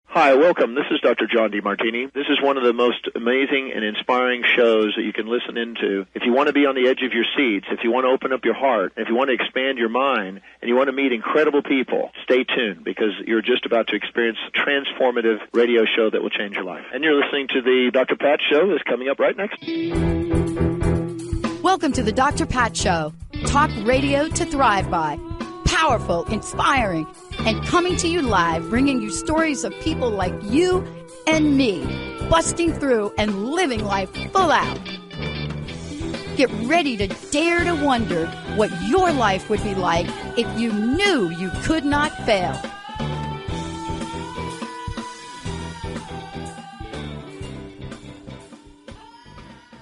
Hi, welcome. This is Dr. John DeMartini. This is one of the most amazing and inspiring shows that you can listen into. If you want to be on the edge of your seats, if you want to open up your heart, if you want to expand your mind, and you want to meet incredible people, stay tuned because you're just about to experience a transformative radio show that will change your life. And you're listening to the Dr. Pat Show that's coming up right next. Welcome to the Dr. Pat Show. Talk radio to thrive by. Powerful, inspiring, and coming to you live, bringing you stories of people like you and me, busting through and living life full out. Get ready to dare to wonder what your life would be like if you knew you could not fail.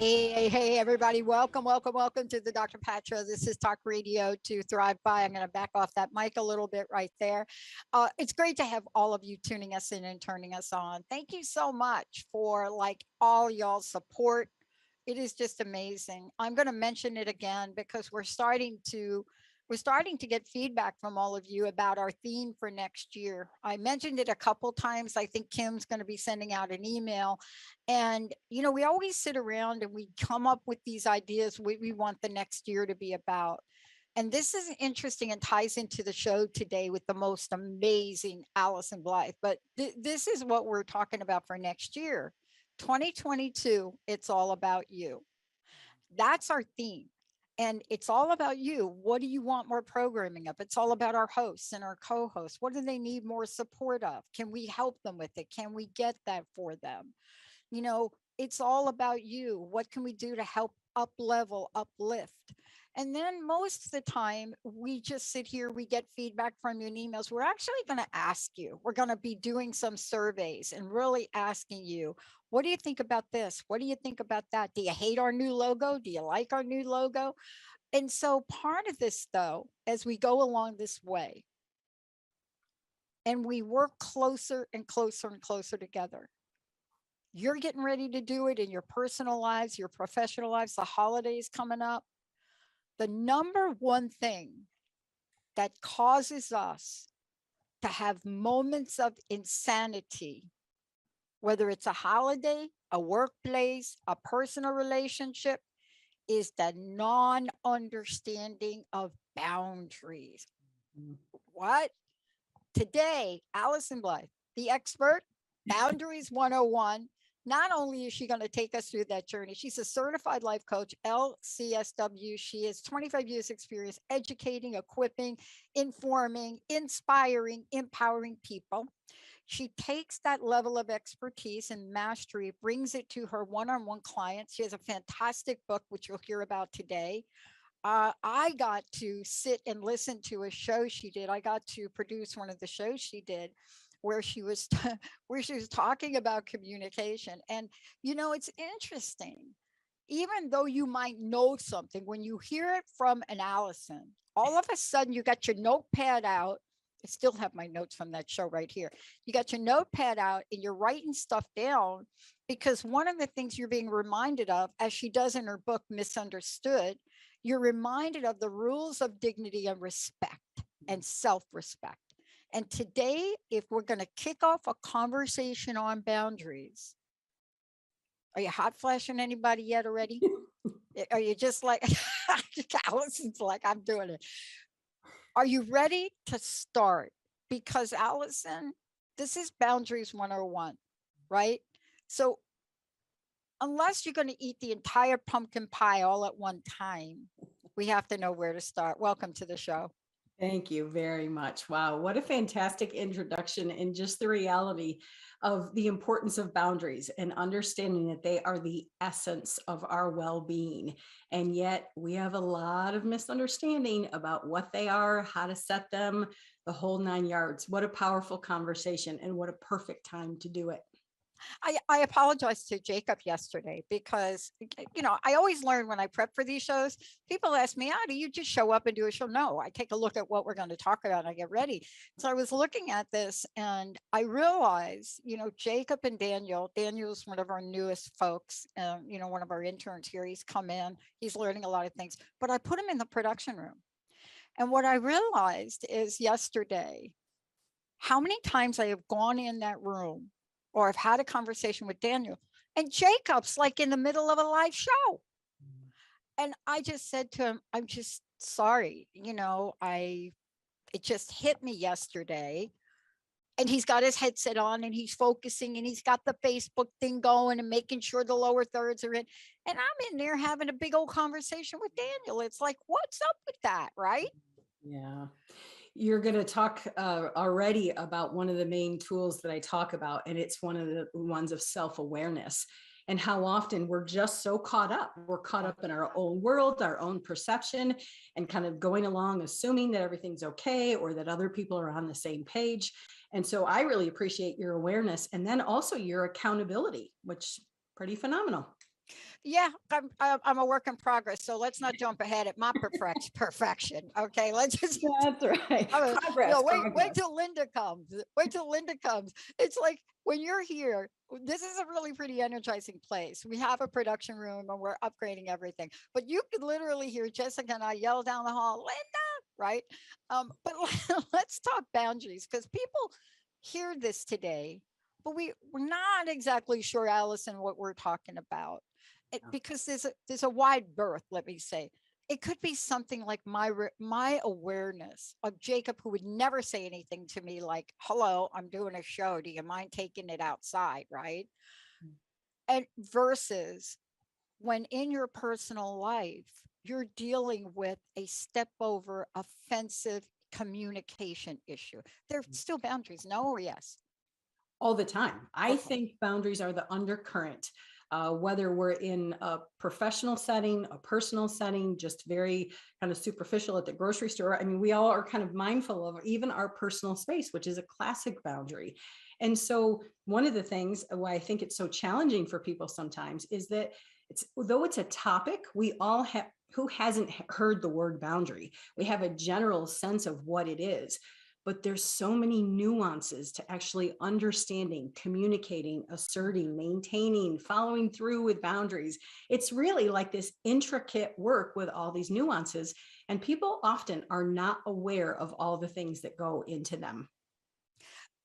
Hey, everybody. Welcome to the Dr. Pat Show. This is Talk Radio to Thrive By. I'm going to back off that mic a little bit right there. It's great to have all of you tuning us in and turning us on. Thank you so much for all y'all's support. It is just amazing. I'm going to mention it again because we're starting to get feedback from all of you about our theme for next year. I mentioned it a couple times. I think Kim's going to be sending out an email. And, we always sit around and we come up with these ideas what we want the next year to be about. And this is interesting and ties into the show today with the most amazing Allyson Blythe. But this is what we're talking about for next year. 2022, it's all about you. That's our theme. And it's all about you. What do you want more programming of? It's all about our hosts and our co-hosts. What do they need more support of? Can we help them with it? Can we get that for them? It's all about you. What can we do to help up-level, uplift? And then most of the time, we just sit here, we get feedback from you in emails. We're actually going to ask you. We're going to be doing some surveys and really asking you, what do you think about this? What do you think about that? Do you hate our new logo? Do you like our new logo? And so part of this, though, as we go along this way, and we work closer and closer and closer together, you're getting ready to do it in your personal lives, your professional lives, the holidays coming up. The number one thing that causes us to have moments of insanity, whether it's a holiday, a workplace, a personal relationship, is the non-understanding of boundaries. What? Today, Allyson Blythe, the expert, Boundaries 101. Not only is she going to take us through that journey, she's a certified life coach, LCSW. She has 25 years experience educating, equipping, informing, inspiring, empowering people. She takes that level of expertise and mastery, brings it to her one-on-one clients. She has a fantastic book, which you'll hear about today. I got to sit and listen to a show she did. I got to produce one of the shows she did where she was talking about communication. And, it's interesting. Even though you might know something, when you hear it from an Allyson, all of a sudden you got your notepad out. I still have my notes from that show right here. You got your notepad out and you're writing stuff down, because one of the things you're being reminded of, as she does in her book, Misunderstood, you're reminded of the rules of dignity and respect and self-respect. And today, if we're going to kick off a conversation on boundaries, are you hot flashing anybody yet already? Are you just like, Allyson's like, I'm doing it. Are you ready to start? Because Allyson, this is Boundaries 101, right? So unless you're going to eat the entire pumpkin pie all at one time, we have to know where to start. Welcome to the show. Thank you very much. Wow, what a fantastic introduction, and just the reality of the importance of boundaries and understanding that they are the essence of our well-being. And yet we have a lot of misunderstanding about what they are, how to set them, the whole 9 yards. What a powerful conversation, and what a perfect time to do it. I apologized to Jacob yesterday because, I always learn when I prep for these shows. People ask me, do you just show up and do a show? No, I take a look at what we're going to talk about and I get ready. So I was looking at this and I realized, Jacob and Daniel's one of our newest folks, one of our interns here. He's come in, he's learning a lot of things, but I put him in the production room. And what I realized is yesterday, how many times I have gone in that room or I've had a conversation with Daniel and Jacob's like in the middle of a live show. And I just said to him, I'm just sorry, it just hit me yesterday. And he's got his headset on and he's focusing and he's got the Facebook thing going and making sure the lower thirds are in. And I'm in there having a big old conversation with Daniel. It's like, what's up with that, right? Yeah. You're going to talk already about one of the main tools that I talk about, and it's one of the ones of self-awareness, and how often we're just so caught up. We're caught up in our own world, our own perception, and kind of going along, assuming that everything's okay or that other people are on the same page. And so I really appreciate your awareness, and then also your accountability, which is pretty phenomenal. Yeah, I'm a work in progress. So let's not jump ahead at my perfection. Okay, let's just. That's right. Progress. Wait till Linda comes. Wait till Linda comes. It's like when you're here, this is a really pretty energizing place. We have a production room and we're upgrading everything. But you could literally hear Jessica and I yell down the hall, Linda, right? But let's talk boundaries, because people hear this today, but we're not exactly sure, Allyson, what we're talking about. Because there's a wide berth, let me say. It could be something like my awareness of Jacob, who would never say anything to me like, hello, I'm doing a show, do you mind taking it outside, right? And versus when in your personal life you're dealing with a step over offensive communication issue. There's still boundaries, no or yes? All the time. I think boundaries are the undercurrent. Whether we're in a professional setting, a personal setting, just very kind of superficial at the grocery store. I mean, we all are kind of mindful of even our personal space, which is a classic boundary. And so one of the things why I think it's so challenging for people sometimes is that though it's a topic, we all have, who hasn't heard the word boundary? We have a general sense of what it is. But there's so many nuances to actually understanding, communicating, asserting, maintaining, following through with boundaries. It's really like this intricate work with all these nuances, and people often are not aware of all the things that go into them.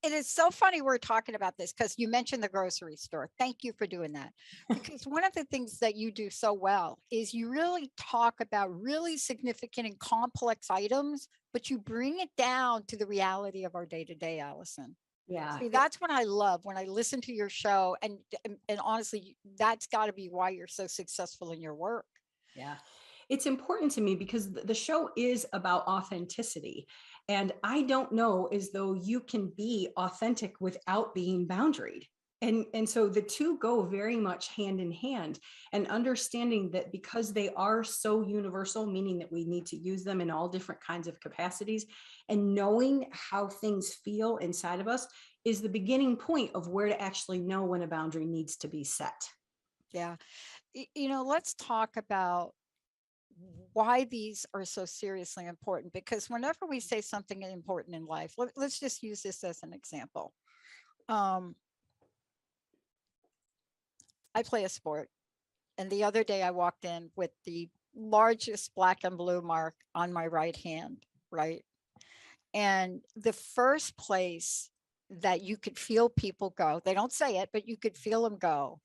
It is so funny we're talking about this because you mentioned the grocery store. Thank you for doing that. Because one of the things that you do so well is you really talk about really significant and complex items, but you bring it down to the reality of our day-to-day, Allyson. Yeah. See, that's what I love when I listen to your show. And honestly, that's got to be why you're so successful in your work. Yeah. It's important to me because the show is about authenticity. And I don't know as though you can be authentic without being boundaried. And so the two go very much hand in hand, and understanding that because they are so universal, meaning that we need to use them in all different kinds of capacities, and knowing how things feel inside of us is the beginning point of where to actually know when a boundary needs to be set. Yeah. Let's talk about why these are so seriously important, because whenever we say something important in life, let's just use this as an example. I play a sport, and the other day I walked in with the largest black and blue mark on my right hand, right? And the first place that you could feel people go, they don't say it, but you could feel them go,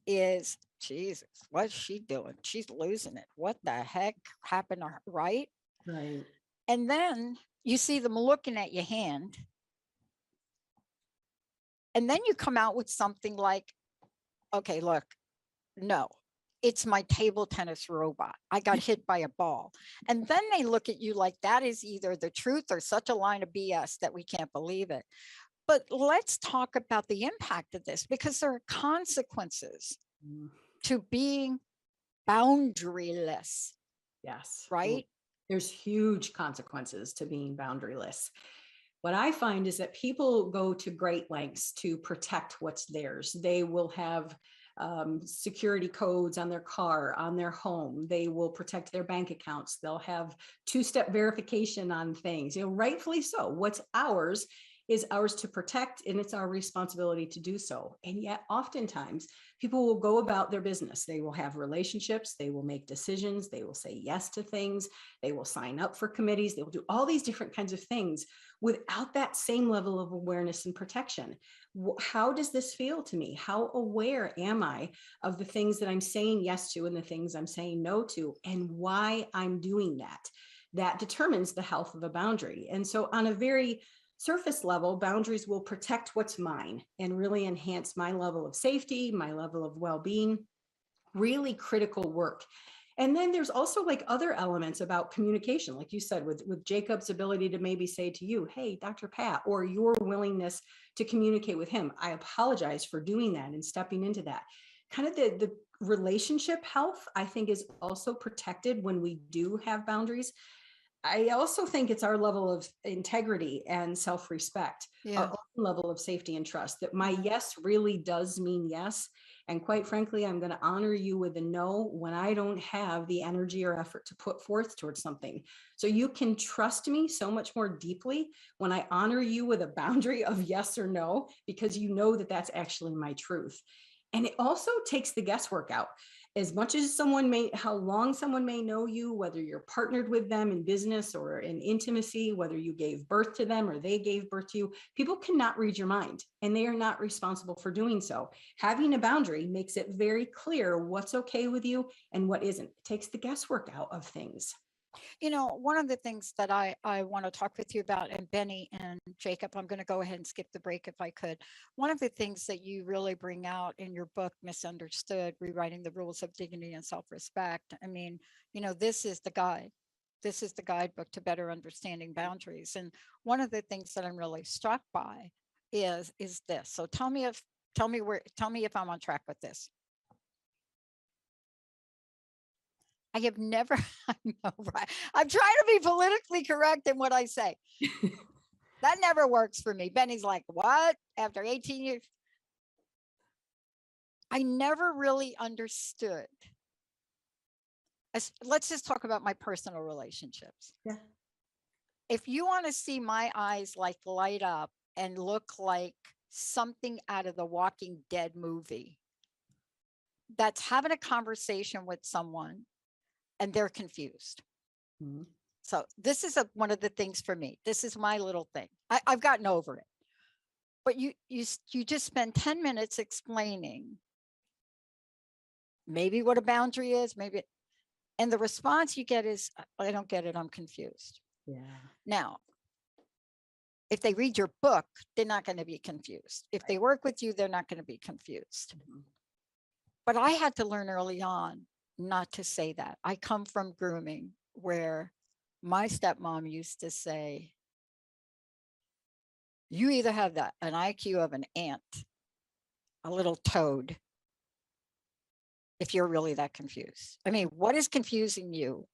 is, Jesus, what's she doing? She's losing it. What the heck happened to her, right? Right. And then you see them looking at your hand. And then you come out with something like, okay, look, no, it's my table tennis robot. I got hit by a ball. And then they look at you like that is either the truth or such a line of BS that we can't believe it. But let's talk about the impact of this, because there are consequences to being boundaryless. Yes. Right? There's huge consequences to being boundaryless. what I find is that people go to great lengths to protect what's theirs. They will have security codes on their car, on their home. They will protect their bank accounts. They'll have two-step verification on things, rightfully so. What's ours is ours to protect, and it's our responsibility to do so. And yet oftentimes people will go about their business. They will have relationships, they will make decisions, they will say yes to things, they will sign up for committees, they will do all these different kinds of things without that same level of awareness and protection. How does this feel to me? How aware am I of the things that I'm saying yes to and the things I'm saying no to, and why I'm doing that? That determines the health of a boundary. And so on a very surface level, boundaries will protect what's mine and really enhance my level of safety, my level of well-being, really critical work. And then there's also like other elements about communication, like you said, with Jacob's ability to maybe say to you, hey, Dr. Pat, or your willingness to communicate with him. I apologize for doing that and stepping into that. Kind of the relationship health, I think, is also protected when we do have boundaries. I also think it's our level of integrity and self-respect, our own level of safety and trust, that my yes really does mean yes. And quite frankly, I'm going to honor you with a no when I don't have the energy or effort to put forth towards something. So you can trust me so much more deeply when I honor you with a boundary of yes or no, because you know that that's actually my truth. And it also takes the guesswork out. As much as how long someone may know you, whether you're partnered with them in business or in intimacy, whether you gave birth to them or they gave birth to you, people cannot read your mind, and they are not responsible for doing so. Having a boundary makes it very clear what's okay with you and what isn't. It takes the guesswork out of things. One of the things that I want to talk with you about, and Benny and Jacob, I'm going to go ahead and skip the break if I could. One of the things that you really bring out in your book, Misunderstood, Rewriting the Rules of Dignity and Self-Respect. I mean, this is the guide. This is the guidebook to better understanding boundaries. And one of the things that I'm really struck by is this. So tell me if I'm on track with this. I have never, I know, right? I'm trying to be politically correct in what I say. That never works for me. Benny's like, what? After 18 years? I never really understood. Let's just talk about my personal relationships. Yeah. If you want to see my eyes like light up and look like something out of the Walking Dead movie, that's having a conversation with someone and they're confused. Mm-hmm. So this is one of the things for me. This is my little thing. I've gotten over it. But you just spend 10 minutes explaining maybe what a boundary is, maybe, and the response you get is, I don't get it, I'm confused. Yeah. Now, if they read your book, they're not going to be confused. If they work with you, they're not going to be confused. Mm-hmm. But I had to learn early on not to say that. I come from grooming where my stepmom used to say, you either have an IQ of an ant, a little toad, if you're really that confused. I mean, what is confusing you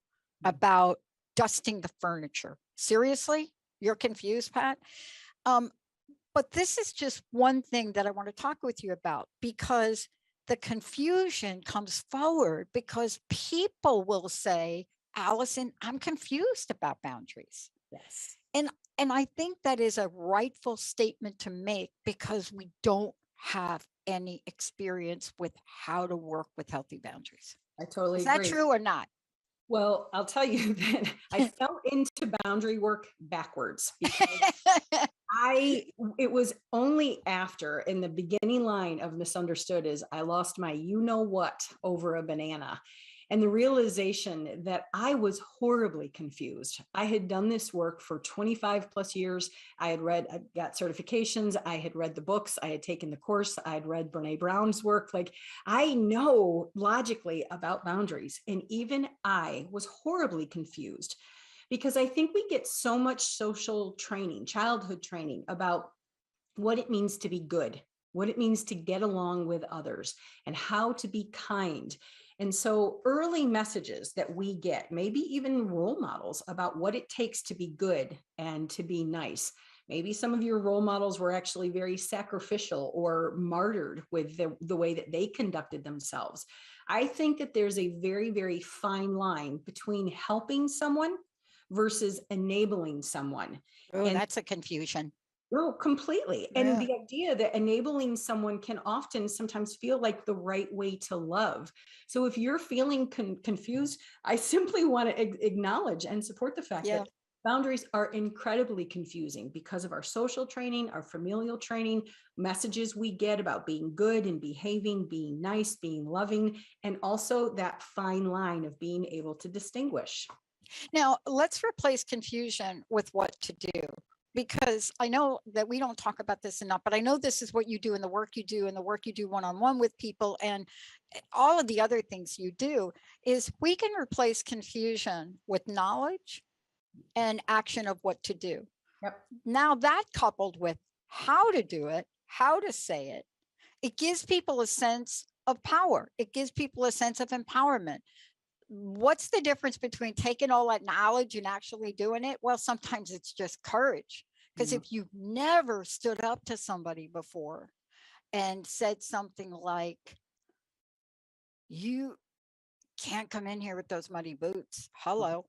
about dusting the furniture? Seriously? You're confused, Pat? But this is just one thing that I want to talk with you about, because the confusion comes forward because people will say, Allyson, I'm confused about boundaries. Yes. And I think that is a rightful statement to make because we don't have any experience with how to work with healthy boundaries. I totally agree. Is that true or not? Well, I'll tell you that I fell into boundary work backwards because it was only after, in the beginning line of Misunderstood, is I lost my you-know-what over a banana. And the realization that I was horribly confused. I had done this work for 25 plus years. I got certifications. I had read the books. I had taken the course. I had read Brene Brown's work. Like, I know logically about boundaries. And even I was horribly confused because I think we get so much social training, childhood training about what it means to be good, what it means to get along with others, and how to be kind. And so early messages that we get, maybe even role models about what it takes to be good and to be nice, Maybe some of your role models were actually very sacrificial or martyred with the way that they conducted themselves. I think that there's a very, very fine line between helping someone versus enabling someone. Oh, And that's a confusion. no, completely. And Yeah. the idea that enabling someone can often sometimes feel like the right way to love. So if you're feeling confused, I simply want to acknowledge and support the fact Yeah. that boundaries are incredibly confusing because of our social training, our familial training, messages we get about being good and behaving, being nice, being loving, and also that fine line of being able to distinguish. Now, let's replace confusion with what to do, because I know that we don't talk about this enough, but I know this is what you do in the work you do and the work you do one-on-one with people and all of the other things you do is we can replace confusion with knowledge and action of what to do. Yep. Now that coupled with how to do it, how to say it, it gives people a sense of power. It gives people a sense of empowerment. What's the difference between taking all that knowledge and actually doing it? Well, sometimes it's just courage. Because if you've never stood up to somebody before and said something like, you can't come in here with those muddy boots. Hello.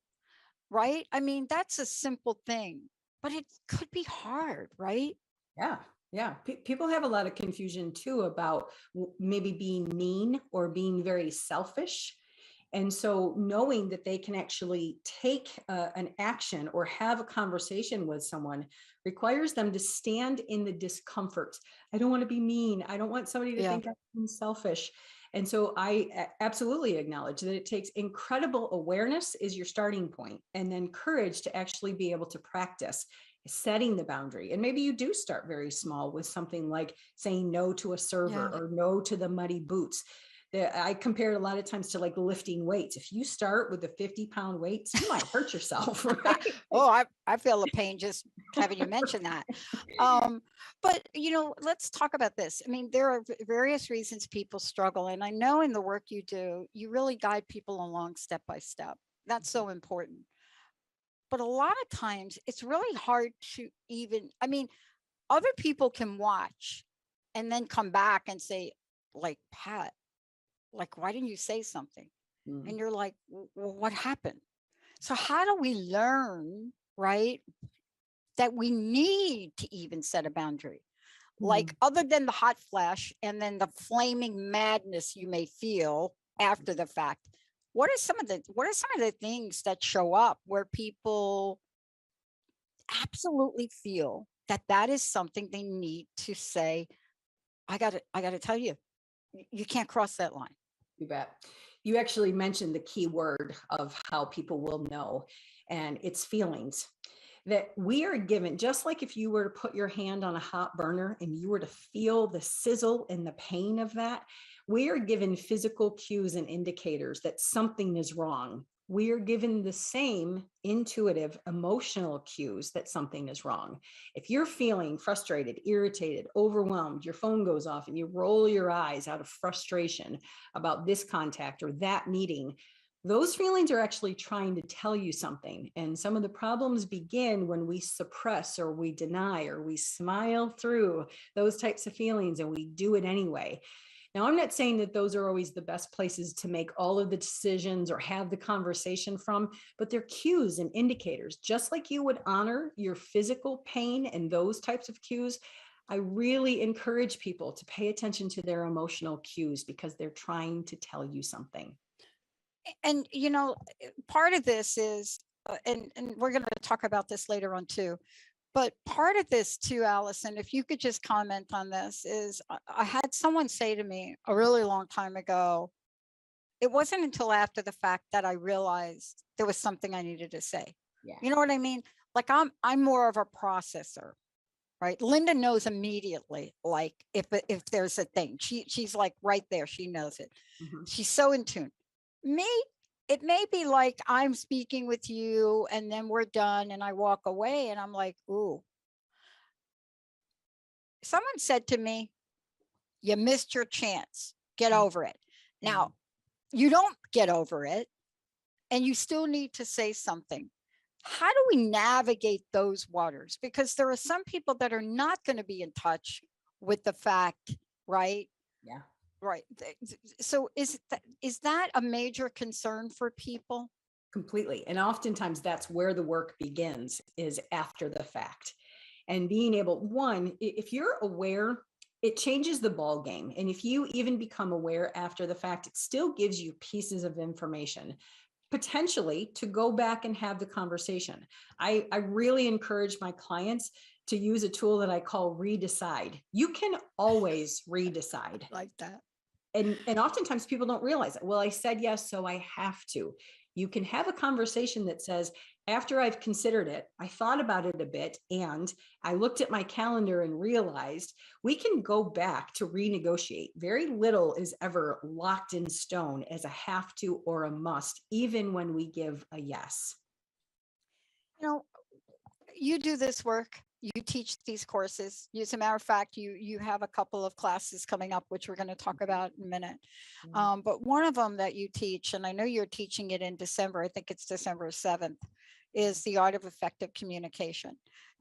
Right? I mean, that's a simple thing, but it could be hard, right? Yeah. Yeah. People have a lot of confusion too about maybe being mean or being very selfish. And so knowing that they can actually take an action or have a conversation with someone requires them to stand in the discomfort. I don't want to be mean. I don't want somebody to think I'm selfish. And so I absolutely acknowledge that it takes incredible awareness is your starting point, and then courage to actually be able to practice setting the boundary. And maybe you do start very small with something like saying no to a server or no to the muddy boots. I compare it a lot of times to like lifting weights. If you start with the 50-pound weights, you might hurt yourself, right? Oh, I feel the pain just having you mention that. But, let's talk about this. I mean, there are various reasons people struggle. And I know in the work you do, you really guide people along step by step. That's so important. But a lot of times it's really hard to other people can watch and then come back and say, like, Pat, like, why didn't you say something? And you're like, well, what happened? So how do we learn, right, that we need to even set a boundary? Like, other than the hot flash and then the flaming madness you may feel after the fact, what are some of the things that show up where people absolutely feel that is something they need to say, I got to tell you, you can't cross that line. You bet. You actually mentioned the key word of how people will know, and it's feelings. That we are given, just like if you were to put your hand on a hot burner and you were to feel the sizzle and the pain of that, we are given physical cues and indicators that something is wrong. We are given the same intuitive emotional cues that something is wrong. If you're feeling frustrated, irritated, overwhelmed, your phone goes off and you roll your eyes out of frustration about this contact or that meeting, those feelings are actually trying to tell you something. And some of the problems begin when we suppress or we deny or we smile through those types of feelings and we do it anyway. Now, I'm not saying that those are always the best places to make all of the decisions or have the conversation from, but they're cues and indicators. Just like you would honor your physical pain and those types of cues, I really encourage people to pay attention to their emotional cues because they're trying to tell you something. And, part of this is, and we're going to talk about this later on too, but part of this too, Allyson, if you could just comment on this, is I had someone say to me a really long time ago, it wasn't until after the fact that I realized there was something I needed to say. Yeah. You know what I mean? Like I'm more of a processor, right? Linda knows immediately, like if there's a thing, she's like right there. She knows it. Mm-hmm. She's so in tune. Me, it may be like I'm speaking with you and then we're done and I walk away and I'm like, ooh. Someone said to me, you missed your chance. Get over it. Now, you don't get over it and you still need to say something. how do we navigate those waters? Because there are some people that are not going to be in touch with the fact, right? Yeah. Right. So is that a major concern for people? Completely. And oftentimes that's where the work begins, is after the fact. And being able, one, if you're aware, it changes the ball game. And if you even become aware after the fact, it still gives you pieces of information potentially to go back and have the conversation. I really encourage my clients to use a tool that I call redecide. You can always redecide. Like that. And oftentimes people don't realize it. Well, I said yes, so I have to. You can have a conversation that says, after I've considered it, I thought about it a bit, and I looked at my calendar and realized we can go back to renegotiate. Very little is ever locked in stone as a have to or a must, even when we give a yes. You know, you do this work, you teach these courses. As a matter of fact, you have a couple of classes coming up, which we're going to talk about in a minute. But one of them that you teach, and I know you're teaching it in December, I think it's December 7th, is the art of effective communication.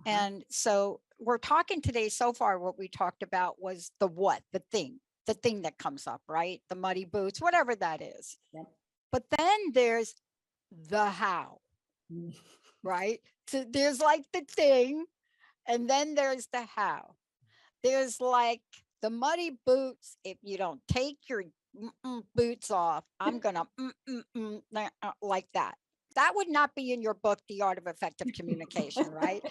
And so we're talking today, so far, what we talked about was the what, the thing that comes up, right? The muddy boots, whatever that is. Yep. But then there's the how, right? So there's like the thing, and then there's the how. There's like the muddy boots. If you don't take your boots off, I'm gonna like that. That would not be in your book, The Art of Effective Communication, right?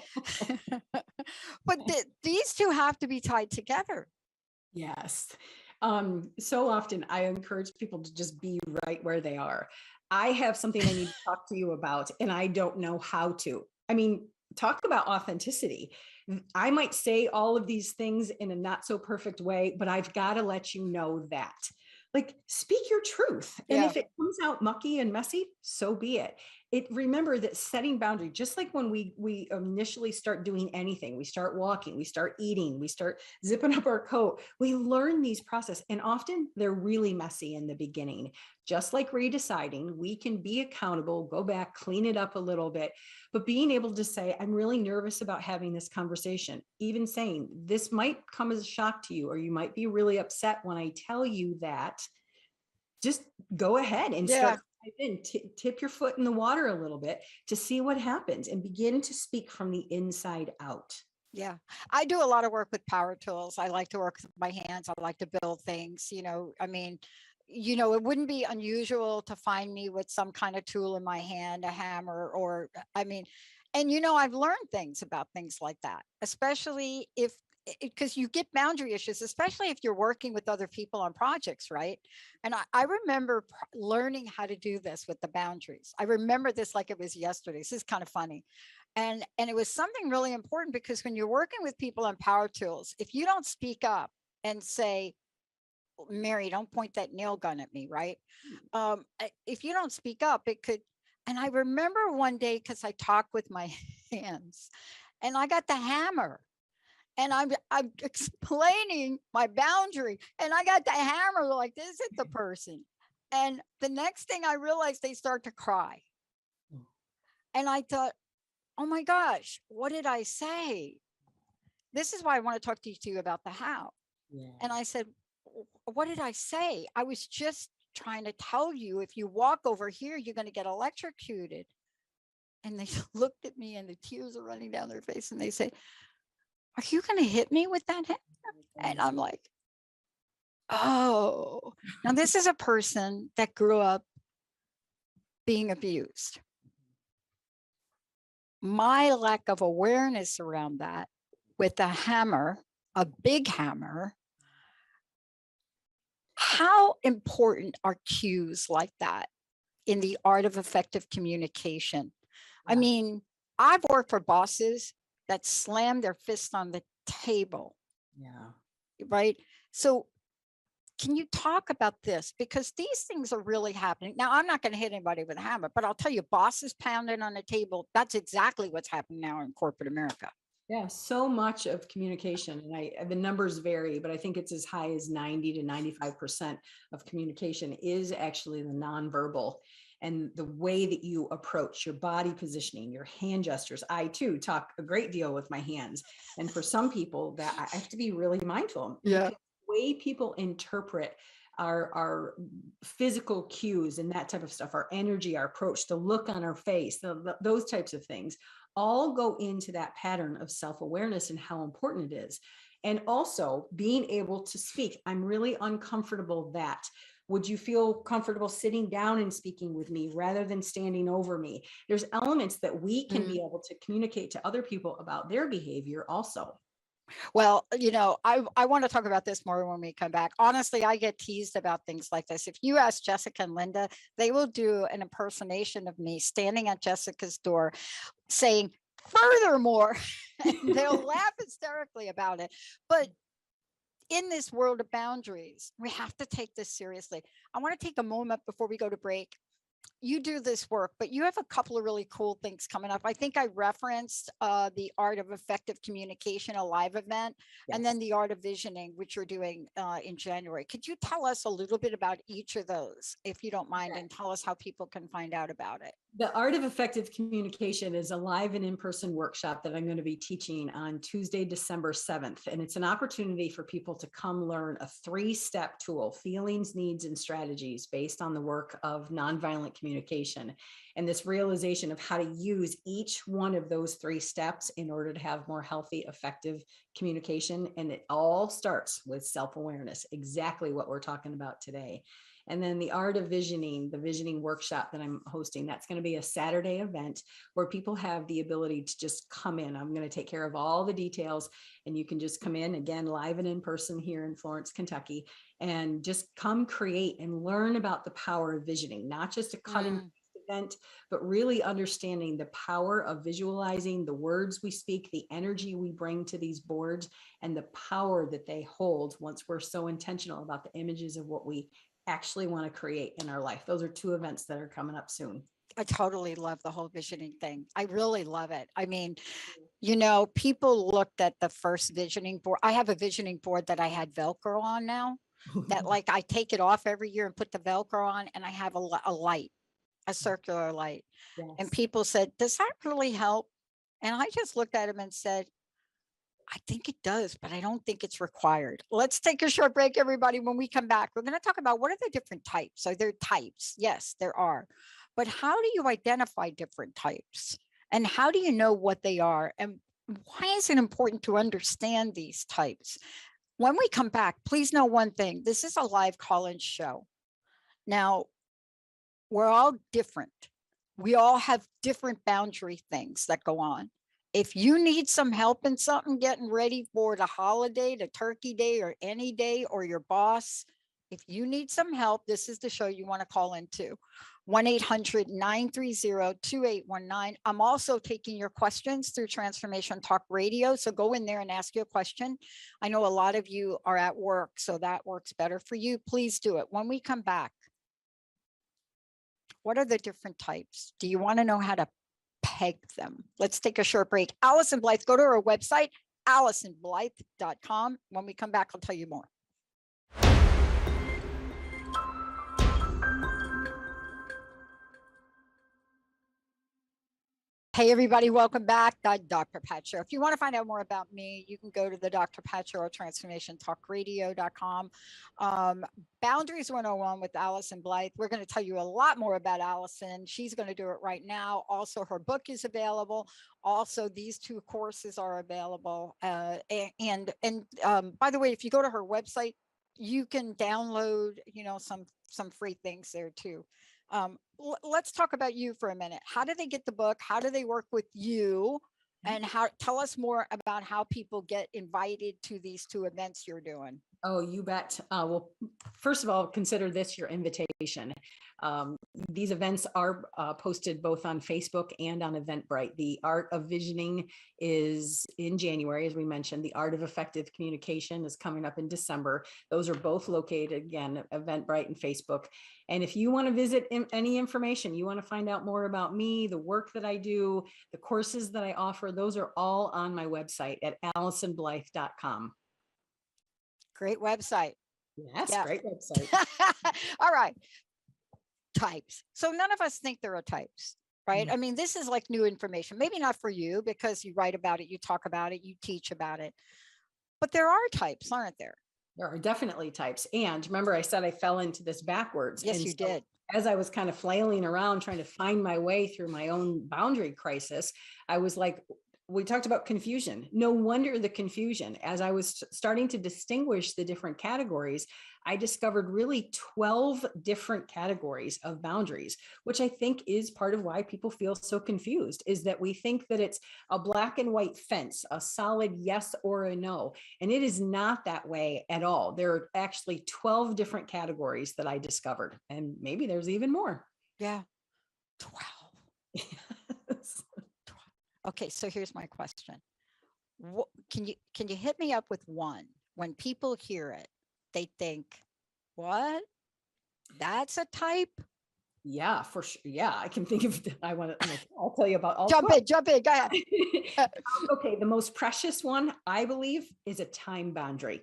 But these two have to be tied together. Yes. So often I encourage people to just be right where they are. I have something I need to talk to you about, and I don't know how to. I mean, talk about authenticity. I might say all of these things in a not so perfect way, but I've got to let you know that. Like, speak your truth. And if it comes out mucky and messy, so be it. Remember that setting boundary, just like when we initially start doing anything, we start walking, we start eating, we start zipping up our coat, we learn these processes, and often they're really messy in the beginning. Just like redeciding, we can be accountable, go back, clean it up a little bit, but being able to say, I'm really nervous about having this conversation, even saying this might come as a shock to you, or you might be really upset when I tell you that. Just go ahead and start tip your foot in the water a little bit to see what happens, and begin to speak from the inside out. Yeah, I do a lot of work with power tools. I like to work with my hands. I like to build things. I mean, it wouldn't be unusual to find me with some kind of tool in my hand, a hammer, or I mean, and I've learned things about things like that, especially because you get boundary issues, especially if you're working with other people on projects, right? And I remember learning how to do this with the boundaries. I remember this like it was yesterday. This is kind of funny. And it was something really important, because when you're working with people on power tools, if you don't speak up and say, Mary, don't point that nail gun at me, right? If you don't speak up, it could. And I remember one day, because I talk with my hands, and I got the hammer, and I'm explaining my boundary, and I got the hammer like this at the person. And the next thing I realized, they start to cry. And I thought, oh my gosh, what did I say? This is why I want to talk to you about the how. Yeah. And I said, what did I say? I was just trying to tell you, if you walk over here, you're going to get electrocuted. And they looked at me, and the tears are running down their face, and they say, are you going to hit me with that hammer? And I'm like, oh, now this is a person that grew up being abused. My lack of awareness around that, with a hammer, a big hammer, how important are cues like that in the art of effective communication? Yeah. I mean, I've worked for bosses that slam their fist on the table. Yeah. Right. So can you talk about this? Because these things are really happening. Now, I'm not going to hit anybody with a hammer, but I'll tell you, bosses pounding on the table, that's exactly what's happening now in corporate America. Yeah, so much of communication, and the numbers vary, but I think it's as high as 90 to 95% of communication is actually the nonverbal. and the way that you approach your body positioning, your hand gestures. I too talk a great deal with my hands. And for some people that I have to be really mindful. Yeah. Because the way people interpret our physical cues and that type of stuff, our energy, our approach, the look on our face, those types of things all go into that pattern of self-awareness and how important it is. And also being able to speak. I'm really uncomfortable that. Would you feel comfortable sitting down and speaking with me rather than standing over me? There's elements that we can be able to communicate to other people about their behavior also. Well, I want to talk about this more when we come back. Honestly, I get teased about things like this. If you ask Jessica and Linda, they will do an impersonation of me standing at Jessica's door saying, furthermore, and they'll laugh hysterically about it. But in this world of boundaries, we have to take this seriously. I want to take a moment before we go to break. You do this work, but you have a couple of really cool things coming up. I think I referenced the Art of Effective Communication, a live event, and then the Art of Visioning, which you're doing in January. Could you tell us a little bit about each of those, if you don't mind, and tell us how people can find out about it? The Art of Effective Communication is a live and in-person workshop that I'm going to be teaching on Tuesday, December 7th. And it's an opportunity for people to come learn a 3-step tool, feelings, needs, and strategies based on the work of nonviolent communication. And this realization of how to use each one of those 3 steps in order to have more healthy, effective communication. And it all starts with self-awareness, exactly what we're talking about today. And then the Art of Visioning, the visioning workshop that I'm hosting, that's going to be a Saturday event where people have the ability to just come in. I'm going to take care of all the details, and you can just come in again, live and in person here in Florence, Kentucky, and just come create and learn about the power of visioning, not just a cut and paste event, but really understanding the power of visualizing the words we speak, the energy we bring to these boards, and the power that they hold once we're so intentional about the images of what we actually want to create in our life. Those are 2 events that are coming up soon. I totally love the whole visioning thing. I really love it. I mean, people looked at the first visioning board. I have a visioning board that I had Velcro on now, that like I take it off every year and put the Velcro on, and I have a light, a circular light. Yes. And people said, does that really help? And I just looked at him and said, I think it does, but I don't think it's required. Let's take a short break, everybody. When we come back, we're going to talk about what are the different types. Are there types? Yes, there are. But how do you identify different types? And how do you know what they are? And why is it important to understand these types? When we come back, please know one thing. This is a live call-in show. Now, we're all different. We all have different boundary things that go on. If you need some help in something, getting ready for the holiday, the turkey day, or any day, or your boss, if you need some help, this is the show you want to call into. 1-800-930-2819. I'm also taking your questions through Transformation Talk Radio. So go in there and ask you a question. I know a lot of you are at work, so that works better for you. Please do it. When we come back, what are the different types? Do you want to know how to peg them? Let's take a short break. Allyson Blythe, go to our website, AllysonBlythe.com. When we come back, I'll tell you more. Hey, everybody, welcome back. Dr. Pat Show. If you want to find out more about me, you can go to the Dr. Pat Show or TransformationTalkRadio.com. Boundaries 101 with Allyson Blythe. We're going to tell you a lot more about Allyson. She's going to do it right now. Also, her book is available. Also, these 2 courses are available. By the way, if you go to her website, you can download, some free things there too. Let's talk about you for a minute. How do they get the book? How do they work with you? And tell us more about how people get invited to these 2 events you're doing. Oh, you bet. Well, first of all, consider this your invitation. These events are posted both on Facebook and on Eventbrite. The Art of Visioning is in January, as we mentioned. The Art of Effective Communication is coming up in December. Those are both located, again, Eventbrite and Facebook. And if you want to visit any information, you want to find out more about me, the work that I do, the courses that I offer, those are all on my website at AllysonBlythe.com. Great website. Yes, great website. All right. types. So none of us think there are types, right? I mean, this is like new information. Maybe not for you because you write about it, you talk about it, you teach about it. But there are types, aren't there? There are definitely types. And remember, I said I fell into this backwards. Yes, and you so did. As I was kind of flailing around trying to find my way through my own boundary crisis, I was like, we talked about confusion. No wonder the confusion. As I was starting to distinguish the different categories, I discovered really 12 different categories of boundaries, which I think is part of why people feel so confused, is that we think that it's a black and white fence, a solid yes or a no. And it is not that way at all. There are actually 12 different categories that I discovered, and maybe there's even more. Yeah. 12. Yes. Okay, so here's my question. Can you hit me up with one? When people hear it, they think, what? That's a type? Yeah, for sure. Yeah, I can think of, I'll tell you about all Jump 12. in, jump in, go ahead. Okay, the most precious one, I believe, is a time boundary.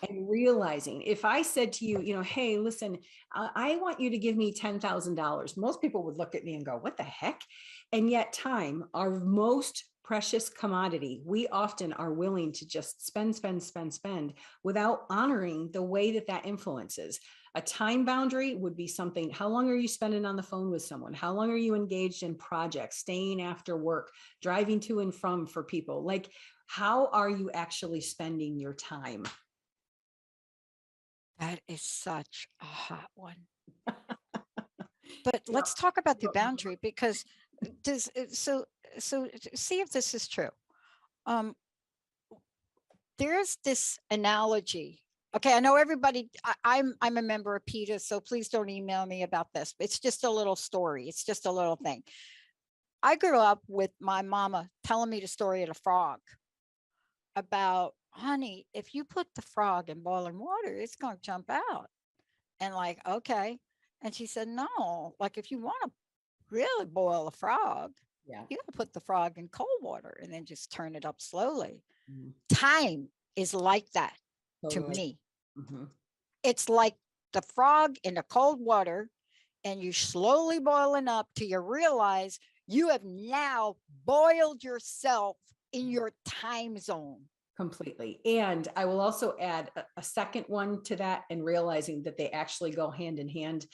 And realizing, if I said to you, hey, listen, I want you to give me $10,000, most people would look at me and go, what the heck? And yet time, our most precious commodity, we often are willing to just spend without honoring the way that influences. A time boundary would be something, how long are you spending on the phone with someone? How long are you engaged in projects, staying after work, driving to and from for people? Like, how are you actually spending your time? That is such a hot one. But let's talk about the boundary, because so see if this is true. There's this analogy. Okay, I know everybody, I'm a member of PETA, so please don't email me about this. It's just a little story. It's just a little thing. I grew up with my mama telling me the story of the frog about, honey, if you put the frog in boiling water, it's going to jump out. And like, okay. And she said, no, like if you want to really boil a frog, you got to put the frog in cold water and then just turn it up slowly. Time is like that to me. It's like the frog in the cold water, and you slowly boiling up till you realize you have now boiled yourself in your time zone. Completely. And I will also add a second one to that, and realizing that they actually go hand in hand.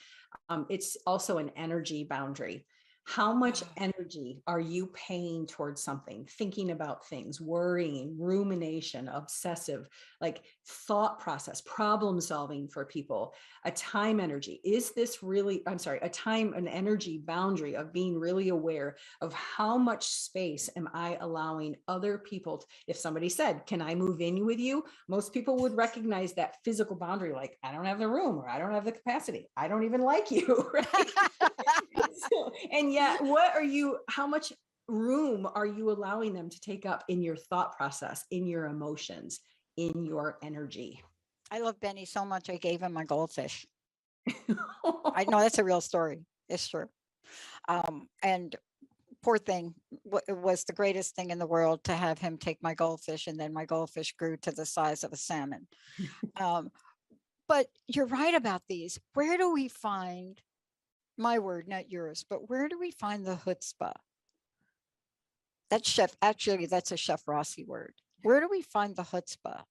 It's also an energy boundary. How much energy are you paying towards something, thinking about things, worrying, rumination, obsessive, like thought process, problem solving for people? A time energy. Is this really, an energy boundary of being really aware of how much space am I allowing other people if somebody said, can I move in with you? Most people would recognize that physical boundary, like, I don't have the room, or I don't have the capacity. I don't even like you, right? And yet, how much room are you allowing them to take up in your thought process, in your emotions, in your energy? I love Benny so much, I gave him my goldfish. I know that's a real story. It's true. And poor thing, it was the greatest thing in the world to have him take my goldfish, and then my goldfish grew to the size of a salmon. But you're right about these. Where do we find, my word, not yours, but where do we find the chutzpah? That's a Chef Rossi word. Where do we find the chutzpah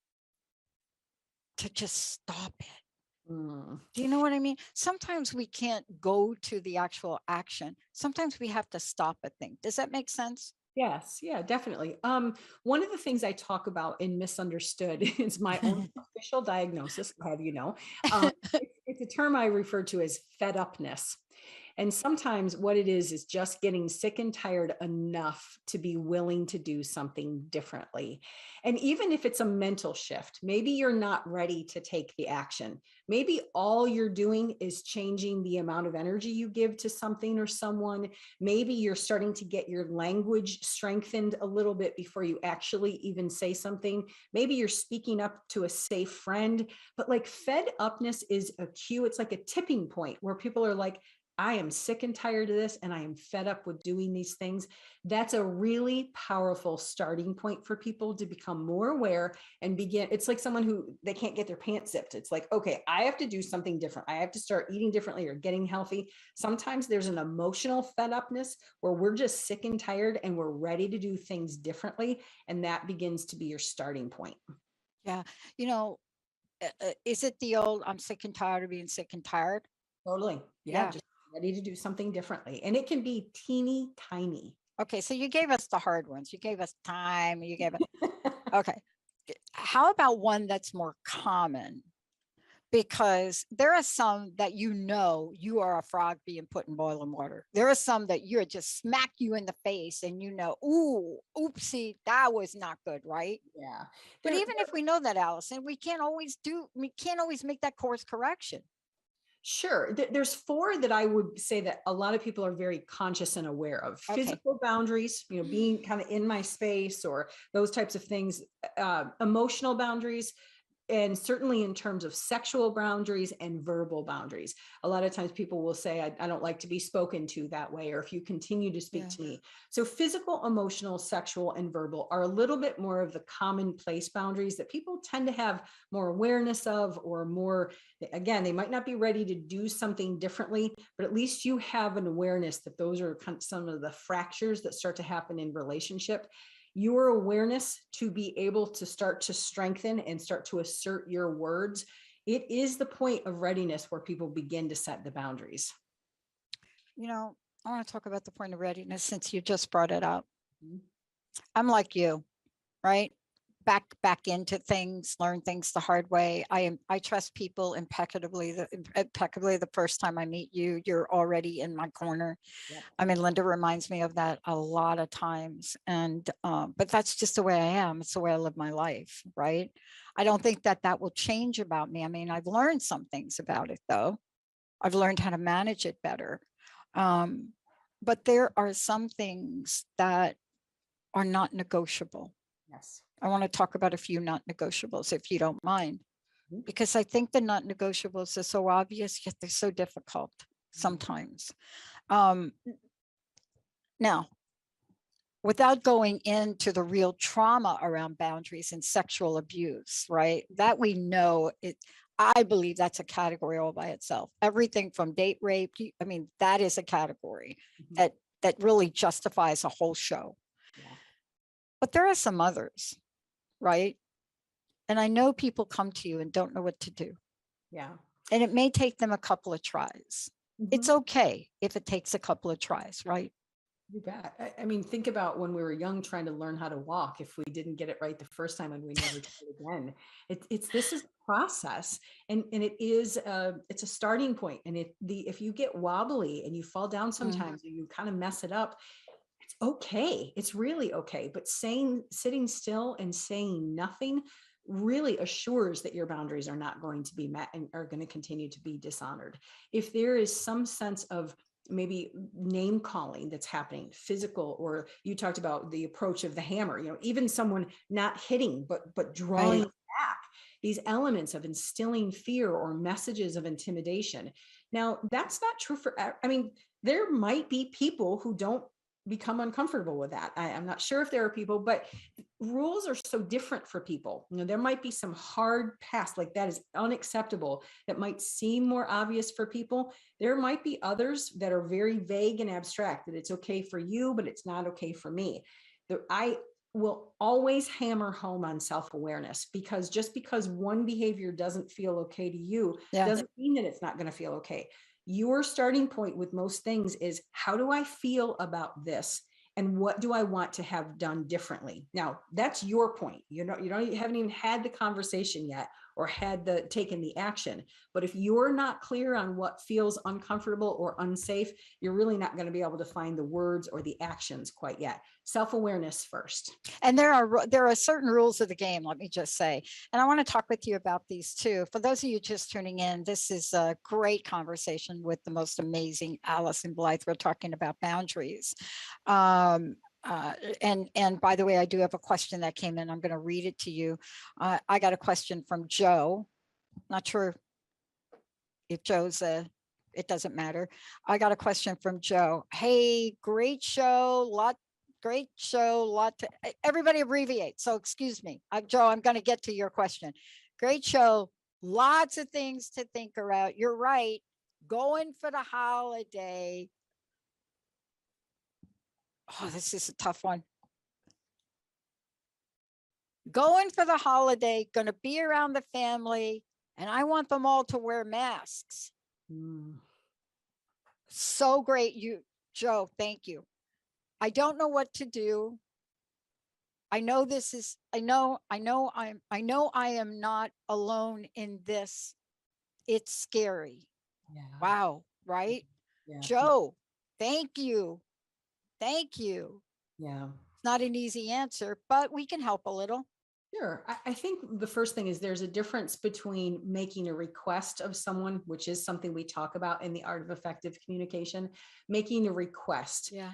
to just stop it? Do you know what I mean? Sometimes we can't go to the actual action. Sometimes we have to stop a thing. Does that make sense? Yes, yeah, definitely. One of the things I talk about in Misunderstood is my own official diagnosis, have you know. It's a term I refer to as fed upness. And sometimes what it is just getting sick and tired enough to be willing to do something differently. And even if it's a mental shift, maybe you're not ready to take the action. Maybe all you're doing is changing the amount of energy you give to something or someone. Maybe you're starting to get your language strengthened a little bit before you actually even say something. Maybe you're speaking up to a safe friend, but like fed upness is a cue. It's like a tipping point where people are like, I am sick and tired of this, and I am fed up with doing these things. That's a really powerful starting point for people to become more aware and begin. It's like someone who they can't get their pants zipped. It's like, okay, I have to do something different. I have to start eating differently or getting healthy. Sometimes there's an emotional fed upness where we're just sick and tired and we're ready to do things differently. And that begins to be your starting point. Yeah. You know, is it the old, I'm sick and tired of being sick and tired? Totally. Yeah. Just ready to do something differently. And it can be teeny tiny. Okay. So you gave us the hard ones. You gave us time. You gave us, okay. How about one that's more common? Because there are some that you are a frog being put in boiling water. There are some that you're just smack you in the face and ooh, oopsie, that was not good, right? Yeah. But even if we know that, Allyson, we can't always make that course correction. Sure. There's four that I would say that a lot of people are very conscious and aware of. Okay. Physical boundaries, being kind of in my space or those types of things, emotional boundaries, and certainly in terms of sexual boundaries and verbal boundaries. A lot of times people will say, I don't like to be spoken to that way, or if you continue to speak to me. So physical, emotional, sexual, and verbal are a little bit more of the commonplace boundaries that people tend to have more awareness of, or more, again, they might not be ready to do something differently, but at least you have an awareness that those are kind of some of the fractures that start to happen in relationship. Your awareness to be able to start to strengthen and start to assert your words, it is the point of readiness where people begin to set the boundaries. I want to talk about the point of readiness since you just brought it up. I'm like you, right? Back into things, learn things the hard way. I trust people impeccably. The first time I meet you, you're already in my corner. Yep. I mean, Linda reminds me of that a lot of times, and but that's just the way I am. It's the way I live my life, right? I don't think that will change about me. I mean, I've learned some things about it, though. I've learned how to manage it better, but there are some things that are not negotiable. Yes. I want to talk about a few not negotiables, if you don't mind, because I think the not negotiables are so obvious, yet they're so difficult sometimes. Now, without going into the real trauma around boundaries and sexual abuse, right? That we know it. I believe that's a category all by itself. Everything from date rape, I mean, that is a category that really justifies a whole show. Yeah. But there are some others, right? And I know people come to you and don't know what to do. Yeah. And it may take them a couple of tries. It's okay if it takes a couple of tries, right? You bet. I mean, think about when we were young trying to learn how to walk. If we didn't get it right the first time and we never did it again, this is a process, and it's a starting point. And if you get wobbly and you fall down sometimes, or you kind of mess it up, it's okay. It's really okay. But sitting still and saying nothing really assures that your boundaries are not going to be met and are going to continue to be dishonored. If there is some sense of maybe name calling that's happening, physical, or you talked about the approach of the hammer, even someone not hitting, but drawing back, these elements of instilling fear or messages of intimidation. Now, that's not true there might be people who don't become uncomfortable with that. I'm not sure if there are people, but rules are so different for people. There might be some hard pass, like that is unacceptable, that might seem more obvious for people. There might be others that are very vague and abstract, that it's okay for you, but it's not okay for me. I will always hammer home on self-awareness, because just because one behavior doesn't feel okay to you doesn't mean that it's not going to feel okay. Your starting point with most things is, how do I feel about this? And what do I want to have done differently? Now, that's your point. You haven't even had the conversation yet, or taken the action. But if you're not clear on what feels uncomfortable or unsafe, you're really not going to be able to find the words or the actions quite yet. Self-awareness first. And there are certain rules of the game, let me just say. And I want to talk with you about these too. For those of you just tuning in, this is a great conversation with the most amazing Allyson Blythe. We're talking about boundaries. And by the way, I do have a question that came in. I'm going to read it to you. I got a question from Joe. Not sure if Joe's it doesn't matter. I got a question from Joe. Hey, great show. Great show. Everybody abbreviate. So excuse me. Joe, I'm going to get to your question. Great show. Lots of things to think about. You're right. Going for the holiday. Oh, this is a tough one. Going for the holiday, going to be around the family, and I want them all to wear masks. So great, Joe, thank you. I don't know what to do. I know I am not alone in this. It's scary. Yeah. Wow, right? Yeah. Joe, thank you. Thank you. Yeah. It's not an easy answer, but we can help a little. Sure. I think the first thing is there's a difference between making a request of someone, which is something we talk about in the art of effective communication, making a request. Yeah.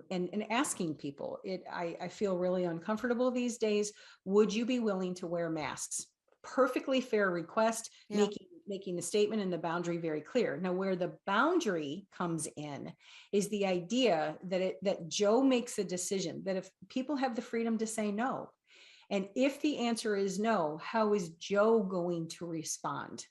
And asking people. I feel really uncomfortable these days. Would you be willing to wear masks? Perfectly fair request, Yeah. making the statement and the boundary very clear. Now, where the boundary comes in is the idea that Joe makes a decision, that if people have the freedom to say no, and if the answer is no, how is Joe going to respond?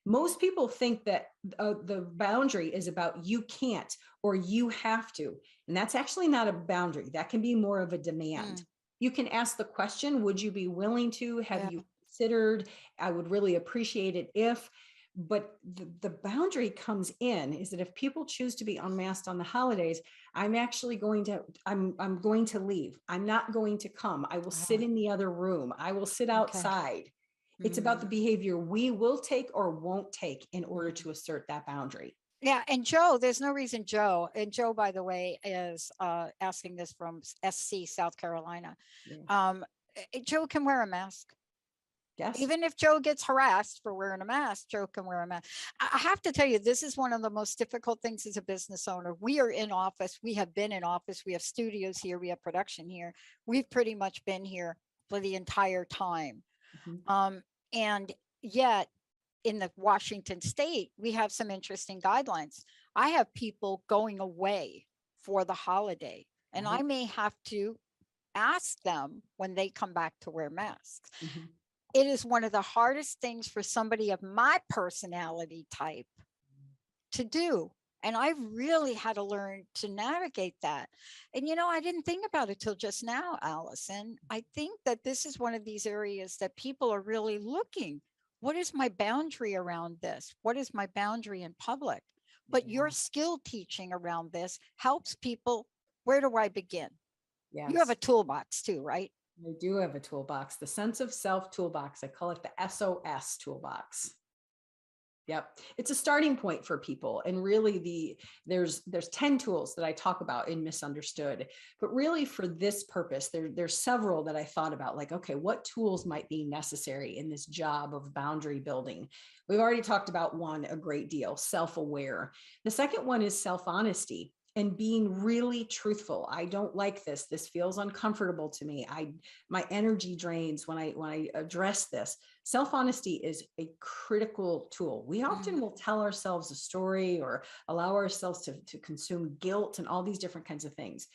Most people think that the boundary is about you can't or you have to. And that's actually not a boundary. That can be more of a demand. You can ask the question, would you be willing to? Have you considered? I would really appreciate it if. But the boundary comes in is that if people choose to be unmasked on the holidays, I'm actually going to leave. I'm not going to come. I will sit in the other room. I will sit outside. It's about the behavior we will take or won't take in order to assert that boundary. Yeah. And Joe, there's no reason Joe, by the way, is asking this from SC, South Carolina. Joe can wear a mask. Yes. Even if Joe gets harassed for wearing a mask, Joe can wear a mask. I have to tell you, this is one of the most difficult things as a business owner. We are in office. We have been in office. We have studios here. We have production here. We've pretty much been here for the entire time. And yet in the Washington state, we have some interesting guidelines. I have people going away for the holiday, and I may have to ask them when they come back to wear masks. It is one of the hardest things for somebody of my personality type to do. And I really had to learn to navigate that. And, I didn't think about it till just now, Allyson. I think that this is one of these areas that people are really looking. What is my boundary around this? What is my boundary in public? But your skill teaching around this helps people. Where do I begin? Yes. You have a toolbox too, right? I do have a toolbox, the sense of self toolbox. I call it the SOS toolbox. Yep. It's a starting point for people. And really there's 10 tools that I talk about in Misunderstood, but really for this purpose, there's several that I thought about, like, okay, what tools might be necessary in this job of boundary building? We've already talked about one a great deal, self-aware. The second one is self-honesty. And being really truthful. I don't like this. This feels uncomfortable to me. My energy drains when I address this. Self-honesty is a critical tool. We often will tell ourselves a story or allow ourselves to consume guilt and all these different kinds of things.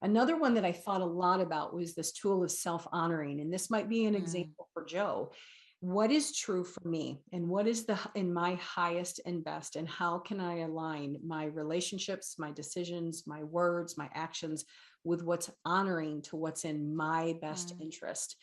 Another one that I thought a lot about was this tool of self-honoring. And this might be an example for Joe. What is true for me, and what is in my highest and best, and how can I align my relationships, my decisions, my words, my actions with what's honoring to what's in my best interest?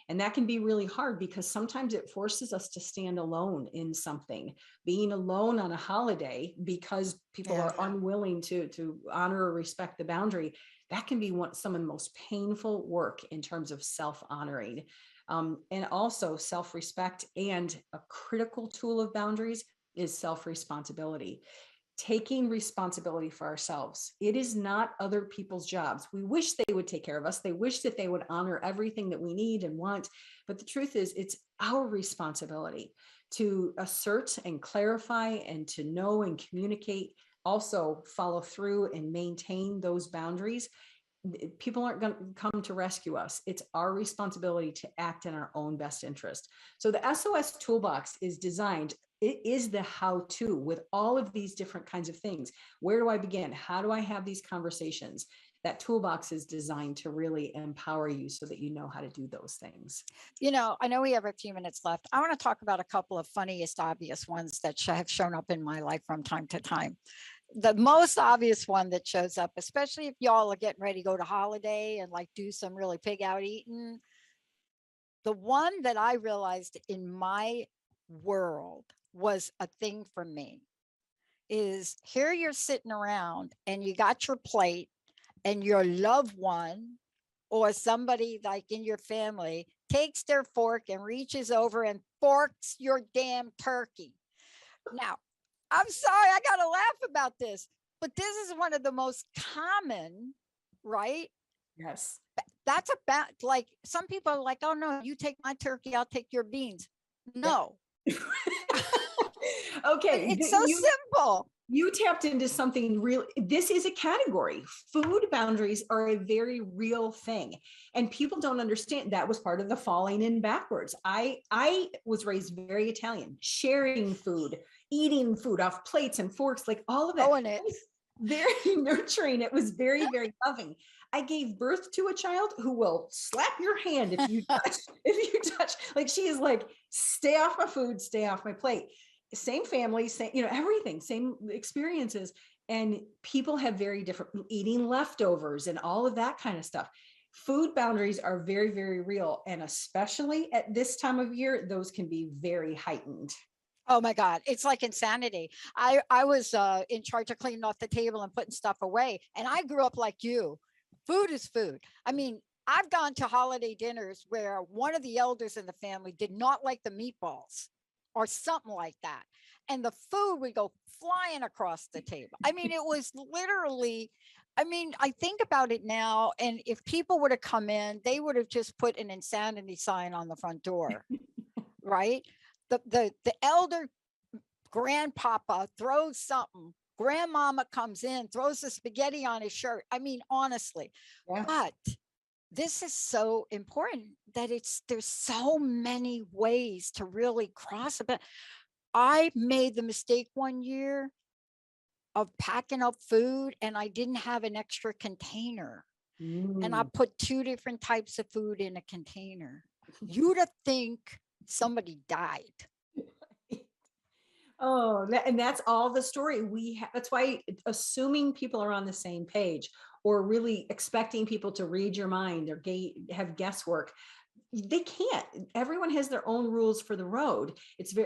And that can be really hard because sometimes it forces us to stand alone in something. Being alone on a holiday because people are unwilling to honor or respect the boundary, that can be some of the most painful work in terms of self-honoring. And also self-respect, and a critical tool of boundaries is self-responsibility. Taking responsibility for ourselves. It is not other people's jobs. We wish they would take care of us. They wish that they would honor everything that we need and want. But the truth is, it's our responsibility to assert and clarify and to know and communicate, also follow through and maintain those boundaries. people aren't going to come to rescue us. It's our responsibility to act in our own best interest. So the SOS toolbox is designed, it is the how-to with all of these different kinds of things. Where do I begin? How do I have these conversations? That toolbox is designed to really empower you so that you know how to do those things. I know we have a few minutes left. I want to talk about a couple of funniest, obvious ones that have shown up in my life from time to time. The most obvious one that shows up, especially if y'all are getting ready to go to holiday and like do some really pig out eating, the one that I realized in my world was a thing for me is here you're sitting around and you got your plate and your loved one or somebody like in your family takes their fork and reaches over and forks your damn turkey. Now, I'm sorry, I got to laugh about this, but this is one of the most common, right? Yes. That's about like some people are like, oh no, you take my turkey, I'll take your beans. No. Okay. It's so simple. You tapped into something real. This is a category. Food boundaries are a very real thing. And people don't understand that was part of the falling in backwards. I was raised very Italian, sharing food, eating food off plates and forks, like all of that. Oh, and it very nurturing. It was very, very loving. I gave birth to a child who will slap your hand if you touch, like she is like, stay off my food, stay off my plate. Same family, same, everything, same experiences. And people have very different eating leftovers and all of that kind of stuff. Food boundaries are very, very real. And especially at this time of year, those can be very heightened. Oh my God, it's like insanity. I was in charge of cleaning off the table and putting stuff away. And I grew up like you. Food is food. I mean, I've gone to holiday dinners where one of the elders in the family did not like the meatballs or something like that. And the food would go flying across the table. I mean, it was literally, I think about it now. And if people would have come in, they would have just put an insanity sign on the front door, right? The elder grandpapa throws something. Grandmama comes in, throws the spaghetti on his shirt. I mean, honestly, Yeah. But this is so important that there's so many ways to really cross it. But I made the mistake one year of packing up food and I didn't have an extra container. And I put 2 different types of food in a container. You'd have think somebody died. Oh, and that's all the story we have. That's why assuming people are on the same page or really expecting people to read your mind or have guesswork, they can't. Everyone has their own rules for the road.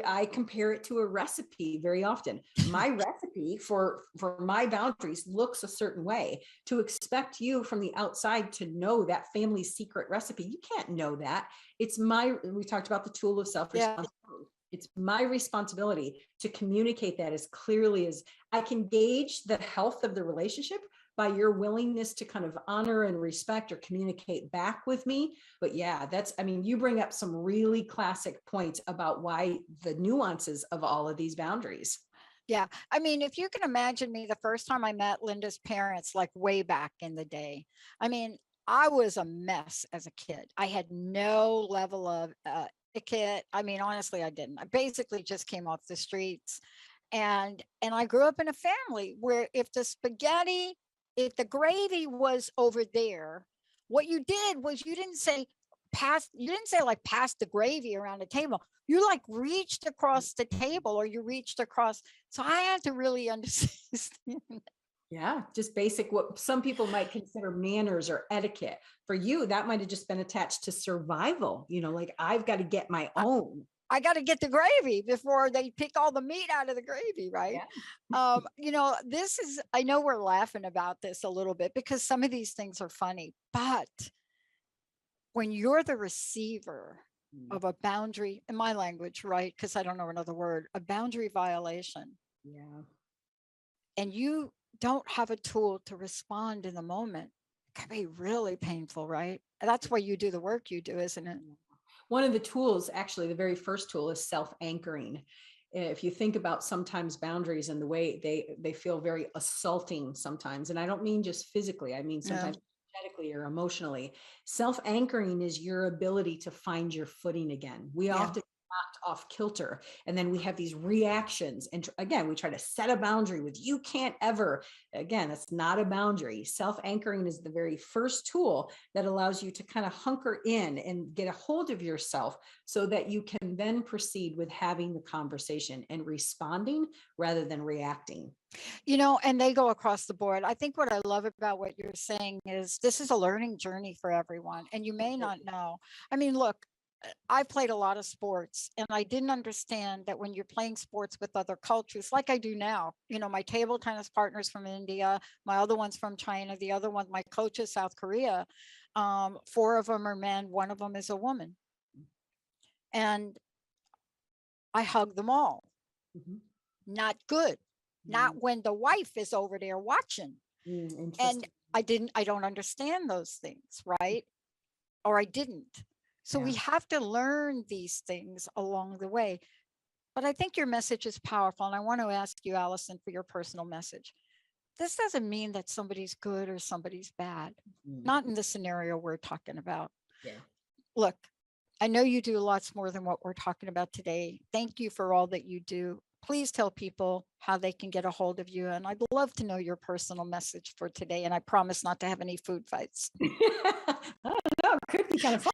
I compare it to a recipe very often. My recipe for my boundaries looks a certain way. To expect you from the outside to know that family's secret recipe, you can't know that. We talked about the tool of self-responsibility. Yeah. It's my responsibility to communicate that as clearly as I can gauge the health of the relationship by your willingness to kind of honor and respect or communicate back with me. But yeah, you bring up some really classic points about why the nuances of all of these boundaries. Yeah. If you can imagine me the first time I met Linda's parents, like way back in the day, I was a mess as a kid. I had no level of etiquette. Honestly, I didn't. I basically just came off the streets. And I grew up in a family where if the gravy was over there, what you did was you didn't say pass the gravy around the table. You like reached across the table or you reached across. So I had to really understand. Yeah, just basic, what some people might consider manners or etiquette. For you, that might have just been attached to survival. Like I've got to get my own. I got to get the gravy before they pick all the meat out of the gravy, right? Yeah. I know we're laughing about this a little bit because some of these things are funny, but when you're the receiver of a boundary, in my language, right? Because I don't know another word, a boundary violation. Yeah. And you don't have a tool to respond in the moment, it can be really painful, right? And that's why you do the work you do, isn't it? One of the tools, actually, the very first tool is self-anchoring. If you think about sometimes boundaries and the way they feel very assaulting sometimes, and I don't mean just physically, I mean sometimes energetically or emotionally. Self-anchoring is your ability to find your footing again. We Yeah. often knocked off kilter, and then we have these reactions, and again we try to set a boundary with you can't ever. Again, that's not a boundary. Self-anchoring is the very first tool that allows you to kind of hunker in and get a hold of yourself so that you can then proceed with having the conversation and responding rather than reacting. And they go across the board. I think what I love about what you're saying is this is a learning journey for everyone, and you may not know. I mean, look, I played a lot of sports, and I didn't understand that when you're playing sports with other cultures, like I do now, my table tennis partner's from India, my other one's from China, the other one, my coach is South Korea. 4 of them are men, 1 of them is a woman. And I hug them all. Mhm. Not good. Not when the wife is over there watching. And I don't understand those things, right? Or I didn't. So we have to learn these things along the way. But I think your message is powerful. And I want to ask you, Allyson, for your personal message. This doesn't mean that somebody's good or somebody's bad. Not in the scenario we're talking about. Yeah. Look, I know you do lots more than what we're talking about today. Thank you for all that you do. Please tell people how they can get a hold of you. And I'd love to know your personal message for today. And I promise not to have any food fights. I don't know, it could be kind of fun.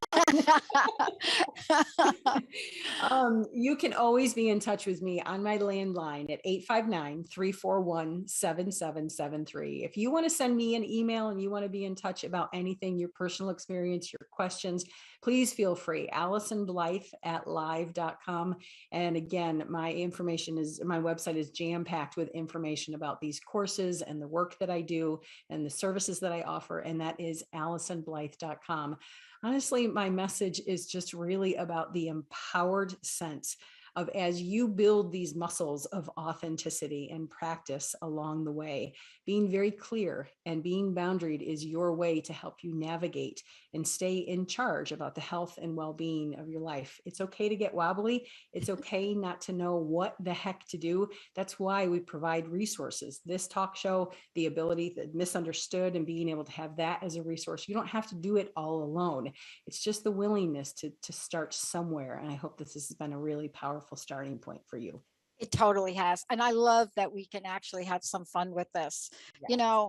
You can always be in touch with me on my landline at 859-341-7773. If you want to send me an email and you want to be in touch about anything, your personal experience, your questions, please feel free. Allyson Blythe at live.com. And again, my website is jam-packed with information about these courses and the work that I do and the services that I offer. And that is AllysonBlythe.com. Honestly, my message is just really about the empowered sense of, as you build these muscles of authenticity and practice along the way, being very clear and being boundaried is your way to help you navigate and stay in charge about the health and well-being of your life. It's okay to get wobbly. It's okay not to know what the heck to do. That's why we provide resources. This talk show, the ability to misunderstood and being able to have that as a resource. You don't have to do it all alone. It's just the willingness to start somewhere. And I hope this has been a really powerful starting point for you. It totally has. And I love that we can actually have some fun with this. Yeah.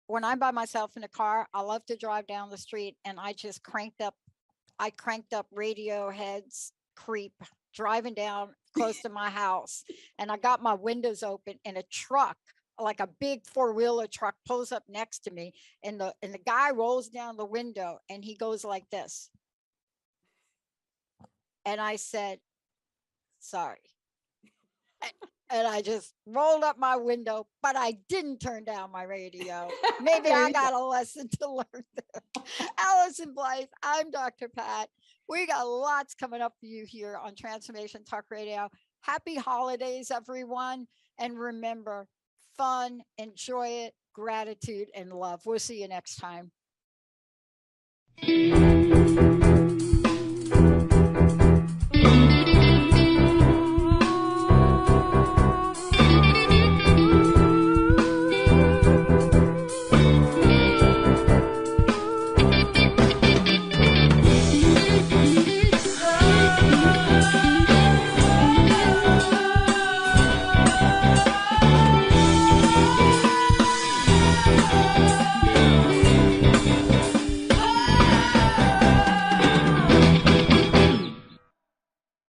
When I'm by myself in a car, I love to drive down the street and I just cranked up Radiohead's Creep driving down close to my house. And I got my windows open and a truck, like a big 4-wheeler truck, pulls up next to me, and the guy rolls down the window and he goes like this. And I said, sorry. And I just rolled up my window, but I didn't turn down my radio. Maybe I got a lesson to learn there. Allyson Blythe, I'm Dr. Pat. We got lots coming up for you here on Transformation Talk Radio. Happy holidays, everyone. And remember, fun, enjoy it, gratitude, and love. We'll see you next time.